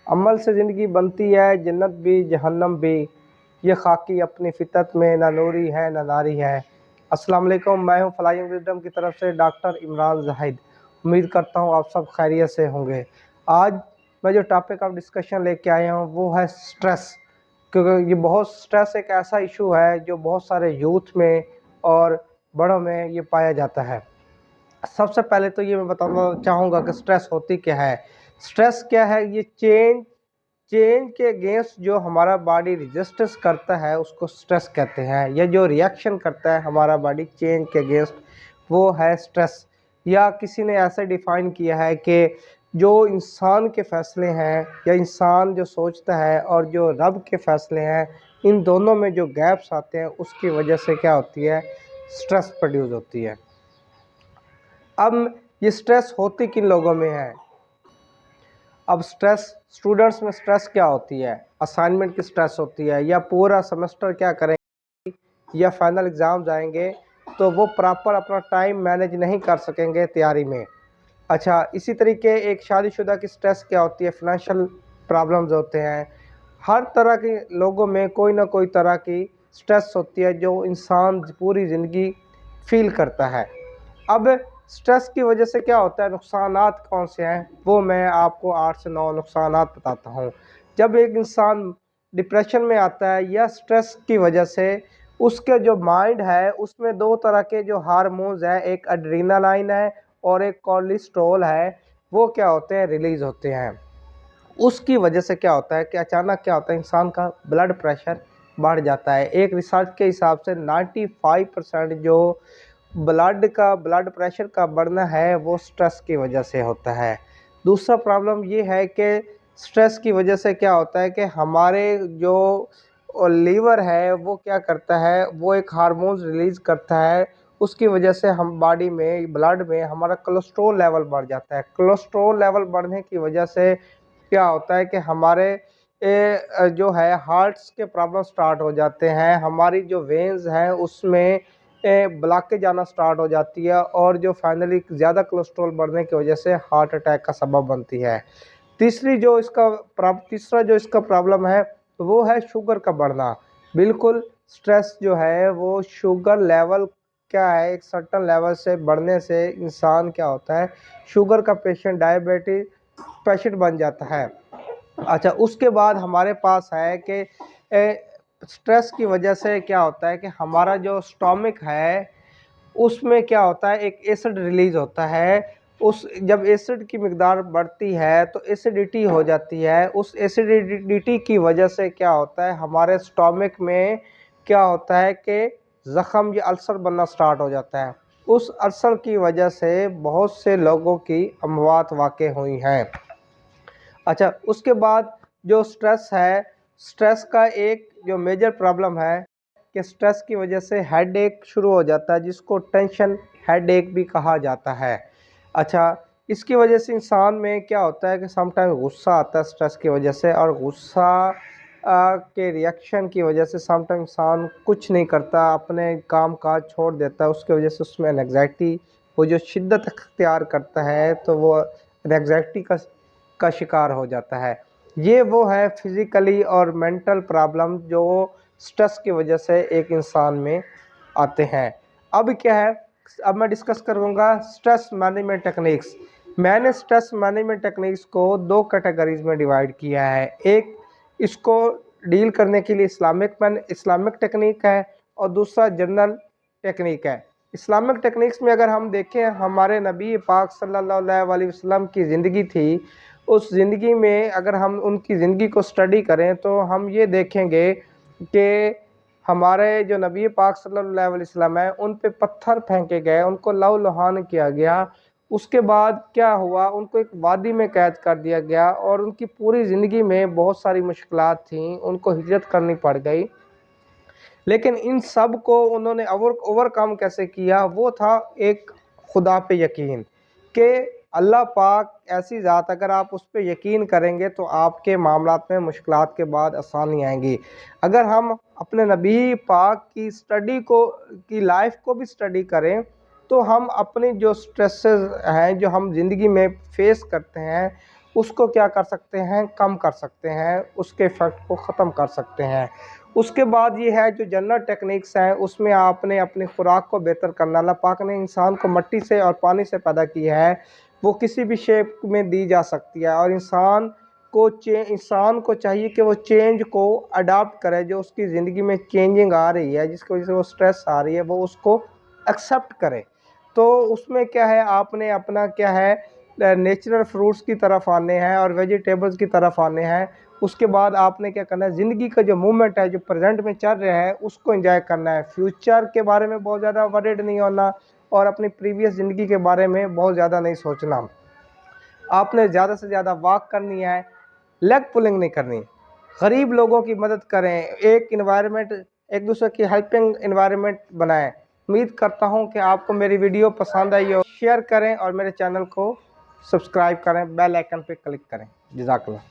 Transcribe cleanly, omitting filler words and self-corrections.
अमल से ज़िंदगी बनती है, जन्नत भी जहन्नम भी। ये खाकी अपनी फितरत में ना नूरी है ना नारी है। अस्सलाम वालेकुम, मैं हूँ फ्लाइंग विजडम की तरफ से डॉक्टर इमरान ज़ाहिद। उम्मीद करता हूँ आप सब खैरियत से होंगे। आज मैं जो टॉपिक ऑफ डिस्कशन लेके आया हूँ वो है स्ट्रेस। क्योंकि ये बहुत स्ट्रेस एक ऐसा इशू है जो बहुत सारे यूथ में और बड़ों में ये पाया जाता है। सबसे पहले तो ये मैं बताना चाहूँगा कि स्ट्रेस होती क्या है। स्ट्रेस क्या है? ये चेंज चेंज के अगेंस्ट जो हमारा बॉडी रजिस्टेंस करता है उसको स्ट्रेस कहते हैं। या जो रिएक्शन करता है हमारा बॉडी चेंज के अगेंस्ट, वो है स्ट्रेस। या किसी ने ऐसे डिफ़ाइन किया है कि जो इंसान के फ़ैसले हैं या इंसान जो सोचता है और जो रब के फ़ैसले हैं, इन दोनों में जो गैप्स आते हैं उसकी वजह से क्या होती है, स्ट्रेस प्रोड्यूस होती है। अब ये स्ट्रेस होती किन लोगों में है? अब स्ट्रेस स्टूडेंट्स में स्ट्रेस क्या होती है? असाइनमेंट की स्ट्रेस होती है, या पूरा सेमेस्टर क्या करेंगे, या फाइनल एग्ज़ाम जाएंगे तो वो प्रॉपर अपना टाइम मैनेज नहीं कर सकेंगे तैयारी में। अच्छा, इसी तरीके एक शादीशुदा की स्ट्रेस क्या होती है? फाइनेंशियल प्रॉब्लम्स होते हैं। हर तरह के लोगों में कोई ना कोई तरह की स्ट्रेस होती है जो इंसान पूरी ज़िंदगी फील करता है। अब स्ट्रेस की वजह से क्या होता है, नुकसानात कौन से हैं, वो मैं आपको 8 से 9 नुकसानात बताता हूँ। जब एक इंसान डिप्रेशन में आता है या स्ट्रेस की वजह से, उसके जो माइंड है उसमें 2 तरह के जो हार्मोन्स हैं, एक एड्रेनालाइन है और एक कोलेस्ट्रॉल है, वो क्या होते हैं, रिलीज़ होते हैं। उसकी वजह से क्या होता है कि अचानक क्या होता है, इंसान का ब्लड प्रेशर बढ़ जाता है। एक रिसर्च के हिसाब से 95% जो ब्लड प्रेशर का बढ़ना है वो स्ट्रेस की वजह से होता है। दूसरा प्रॉब्लम ये है कि स्ट्रेस की वजह से क्या होता है कि हमारे जो लीवर है वो क्या करता है, वो एक हार्मोन्स रिलीज़ करता है। उसकी वजह से हम बॉडी में, ब्लड में हमारा कोलेस्ट्रॉल लेवल बढ़ जाता है। कोलेस्ट्रॉल लेवल बढ़ने की वजह से क्या होता है कि हमारे जो है हार्ट्स के प्रॉब्लम स्टार्ट हो जाते हैं। हमारी जो वेन्स हैं उसमें ब्लॉकेज आना स्टार्ट हो जाती है, और जो फाइनली ज़्यादा कोलेस्ट्रॉल बढ़ने की वजह से हार्ट अटैक का सबब बनती है। तीसरा जो इसका प्रॉब्लम है वो है शुगर का बढ़ना। बिल्कुल, स्ट्रेस जो है वो शुगर लेवल क्या है, एक सर्टेन लेवल से बढ़ने से इंसान क्या होता है, शुगर का पेशेंट, डायबिटीज पेशेंट बन जाता है। अच्छा, उसके बाद हमारे पास है कि स्ट्रेस की वजह से क्या होता है कि हमारा जो स्टोमक है उसमें क्या होता है, एक एसिड रिलीज़ होता है। उस जब एसिड की मिकदार बढ़ती है तो एसिडिटी हो जाती है। उस एसिडिटी की वजह से क्या होता है, हमारे स्टोमक में क्या होता है कि ज़ख़म या अल्सर बनना स्टार्ट हो जाता है। उस अल्सर की वजह से बहुत से लोगों की अमवात वाक़ई हुई हैं। अच्छा, उसके बाद जो स्ट्रेस है, स्ट्रेस का एक जो मेजर प्रॉब्लम है कि स्ट्रेस की वजह से हेडेक शुरू हो जाता है, जिसको टेंशन हेडेक भी कहा जाता है। अच्छा, इसकी वजह से इंसान में क्या होता है कि समटाइम गुस्सा आता है स्ट्रेस की वजह से, और गुस्सा के रिएक्शन की वजह से समटाइम इंसान कुछ नहीं करता, अपने काम काज छोड़ देता है। उसकी वजह से उसमें एंग्जाइटी, वो जो शिद्दत अख्तियार करता है तो वो एंग्जाइटी का शिकार हो जाता है। ये वो है फिज़िकली और मेंटल प्रॉब्लम जो स्ट्रेस की वजह से एक इंसान में आते हैं। अब क्या है, अब मैं डिस्कस करूँगा स्ट्रेस मैनेजमेंट टेक्निक्स। मैंने स्ट्रेस मैनेजमेंट टेक्निक्स को 2 कैटेगरीज़ में डिवाइड किया है। एक, इसको डील करने के लिए इस्लामिक टेक्निक है, और दूसरा जनरल टेक्निक है। इस्लामिक टेक्निक्स में अगर हम देखें, हमारे नबी पाक सल्लल्लाहु अलैहि वसल्लम की ज़िंदगी थी। उस ज़िंदगी में अगर हम उनकी ज़िंदगी को स्टडी करें तो हम ये देखेंगे कि हमारे जो नबी पाक सल्लल्लाहु अलैहि वसल्लम है, उन पे पत्थर फेंके गए, उनको लहू-लुहान किया गया। उसके बाद क्या हुआ, उनको एक वादी में कैद कर दिया गया, और उनकी पूरी ज़िंदगी में बहुत सारी मुश्किलात थीं, उनको हिजरत करनी पड़ गई। लेकिन इन सब को उन्होंने ओवरकम कैसे किया, वो था एक खुदा पे यकीन, कि अल्लाह पाक ऐसी ज़ात, अगर आप उस पे यकीन करेंगे तो आपके मामलात में मुश्किलात के बाद आसानी आएंगी। अगर हम अपने नबी पाक की लाइफ को भी स्टडी करें तो हम अपनी जो स्ट्रेसेस हैं जो हम ज़िंदगी में फेस करते हैं उसको क्या कर सकते हैं, कम कर सकते हैं, उसके इफ़ेक्ट को ख़त्म कर सकते हैं। उसके बाद ये है जो जनरल टेक्निक्स हैं, उसमें आपने अपनी खुराक को बेहतर करना। अल्लाह पाक ने इंसान को मिट्टी से और पानी से पैदा किया है, वो किसी भी शेप में दी जा सकती है, और इंसान को चाहिए कि वो चेंज को अडाप्ट करे। जो उसकी ज़िंदगी में चेंजिंग आ रही है, जिसकी वजह से वो स्ट्रेस आ रही है, वो उसको एक्सेप्ट करे। तो उसमें क्या है, आपने अपना क्या है, नेचुरल फ्रूट्स की तरफ आने हैं और वेजिटेबल्स की तरफ आने हैं। उसके बाद आपने क्या करना है, ज़िंदगी का जो मूवमेंट है, जो प्रेजेंट में चल रहा है, उसको एंजॉय करना है। फ्यूचर के बारे में बहुत ज़्यादा वरीड नहीं होना और अपनी प्रीवियस ज़िंदगी के बारे में बहुत ज़्यादा नहीं सोचना। आपने ज़्यादा से ज़्यादा वॉक करनी है, लेग पुलिंग नहीं करनी। गरीब लोगों की मदद करें, एक दूसरे की हेल्पिंग एनवायरनमेंट बनाएं। उम्मीद करता हूं कि आपको मेरी वीडियो पसंद आई हो। शेयर करें और मेरे चैनल को सब्सक्राइब करें, बेल आइकन पे क्लिक करें। जज़ाकल्लाह।